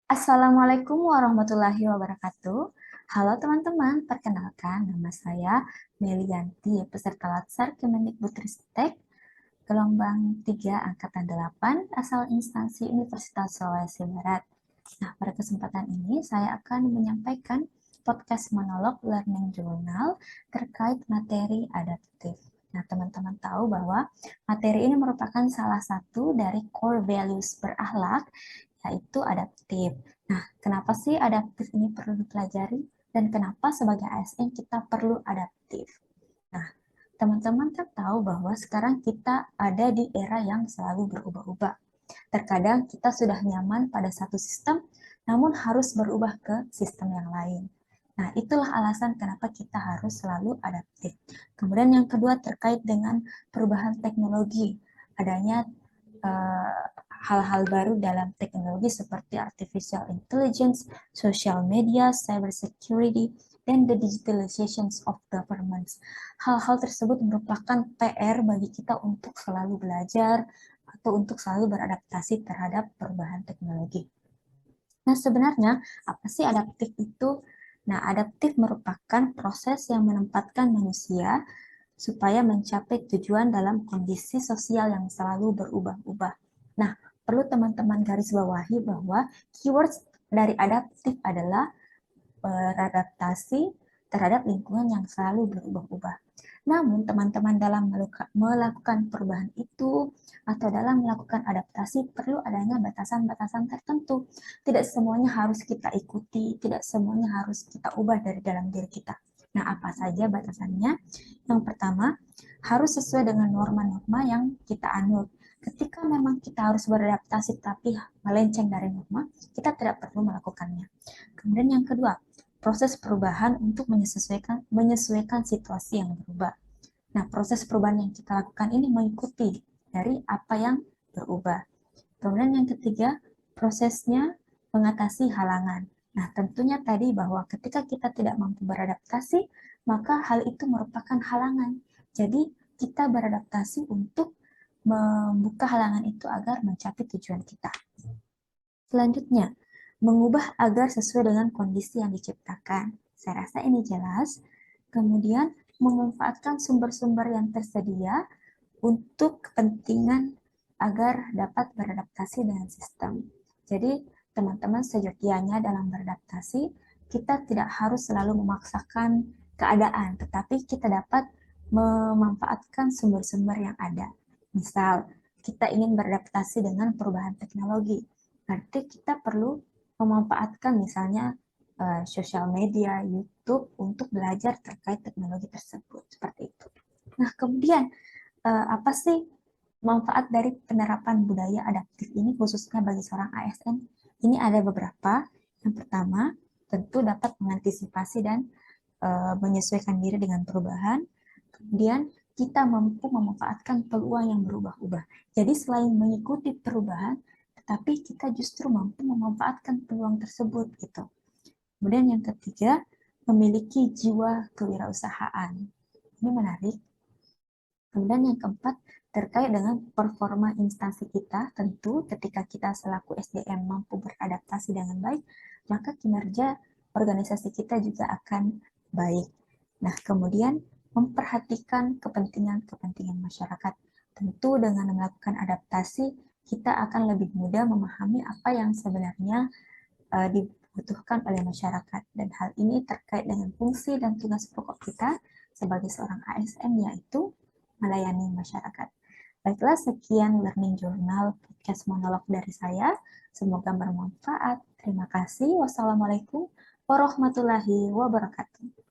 Assalamualaikum warahmatullahi wabarakatuh. Halo teman-teman, perkenalkan nama saya Melianti, peserta Latsar Kemendikbudristek gelombang 3 angkatan 8 asal instansi Universitas Sulawesi Barat. Nah, pada kesempatan ini saya akan menyampaikan podcast monolog Learning Journal terkait materi adaptif. Nah, teman-teman tahu bahwa materi ini merupakan salah satu dari core values berakhlak, yaitu adaptif. Nah, kenapa sih adaptif ini perlu dipelajari dan kenapa sebagai ASN kita perlu adaptif? Nah, teman-teman kan tahu bahwa sekarang kita ada di era yang selalu berubah-ubah. Terkadang kita sudah nyaman pada satu sistem, namun harus berubah ke sistem yang lain. Nah, itulah alasan kenapa kita harus selalu adaptif. Kemudian yang kedua terkait dengan perubahan teknologi. Adanya hal-hal baru dalam teknologi seperti artificial intelligence, social media, cyber security, dan the digitalization of governments. Hal-hal tersebut merupakan PR bagi kita untuk selalu belajar atau untuk selalu beradaptasi terhadap perubahan teknologi. Nah, sebenarnya apa sih adaptif itu? Nah, adaptif merupakan proses yang menempatkan manusia supaya mencapai tujuan dalam kondisi sosial yang selalu berubah-ubah. Nah, perlu teman-teman garis bawahi bahwa keywords dari adaptif adalah beradaptasi terhadap lingkungan yang selalu berubah-ubah. Namun, teman-teman dalam melakukan perubahan itu atau dalam melakukan adaptasi perlu adanya batasan-batasan tertentu. Tidak semuanya harus kita ikuti, tidak semuanya harus kita ubah dari dalam diri kita. Nah, apa saja batasannya? Yang pertama, harus sesuai dengan norma-norma yang kita anut. Ketika memang kita harus beradaptasi tapi melenceng dari norma, kita tidak perlu melakukannya. Kemudian yang kedua, proses perubahan untuk menyesuaikan situasi yang berubah. Nah, proses perubahan yang kita lakukan ini mengikuti dari apa yang berubah. Kemudian yang ketiga, prosesnya mengatasi halangan. Nah, tentunya tadi bahwa ketika kita tidak mampu beradaptasi, maka hal itu merupakan halangan. Jadi, kita beradaptasi untuk membuka halangan itu agar mencapai tujuan kita. Selanjutnya, mengubah agar sesuai dengan kondisi yang diciptakan. Saya rasa ini jelas. Kemudian, memanfaatkan sumber-sumber yang tersedia untuk kepentingan agar dapat beradaptasi dengan sistem. Jadi, teman-teman sejatinya dalam beradaptasi, kita tidak harus selalu memaksakan keadaan, tetapi kita dapat memanfaatkan sumber-sumber yang ada. Misal, kita ingin beradaptasi dengan perubahan teknologi, berarti kita perlu memanfaatkan misalnya sosial media, YouTube untuk belajar terkait teknologi tersebut, seperti itu. Nah, kemudian apa sih manfaat dari penerapan budaya adaptif ini khususnya bagi seorang ASN? Ini ada beberapa. Yang pertama, tentu dapat mengantisipasi dan menyesuaikan diri dengan perubahan. Kemudian, kita mampu memanfaatkan peluang yang berubah-ubah. Jadi, selain mengikuti perubahan, tetapi kita justru mampu memanfaatkan peluang tersebut gitu. Kemudian yang ketiga, memiliki jiwa kewirausahaan. Ini menarik. Kemudian yang keempat, terkait dengan performa instansi kita, tentu ketika kita selaku SDM mampu beradaptasi dengan baik, maka kinerja organisasi kita juga akan baik. Nah, kemudian memperhatikan kepentingan-kepentingan masyarakat. Tentu dengan melakukan adaptasi, kita akan lebih mudah memahami apa yang sebenarnya dibutuhkan oleh masyarakat. Dan hal ini terkait dengan fungsi dan tugas pokok kita sebagai seorang ASN, yaitu melayani masyarakat. Baiklah, sekian Learning Journal podcast monolog dari saya. Semoga bermanfaat. Terima kasih. Wassalamualaikum warahmatullahi wabarakatuh.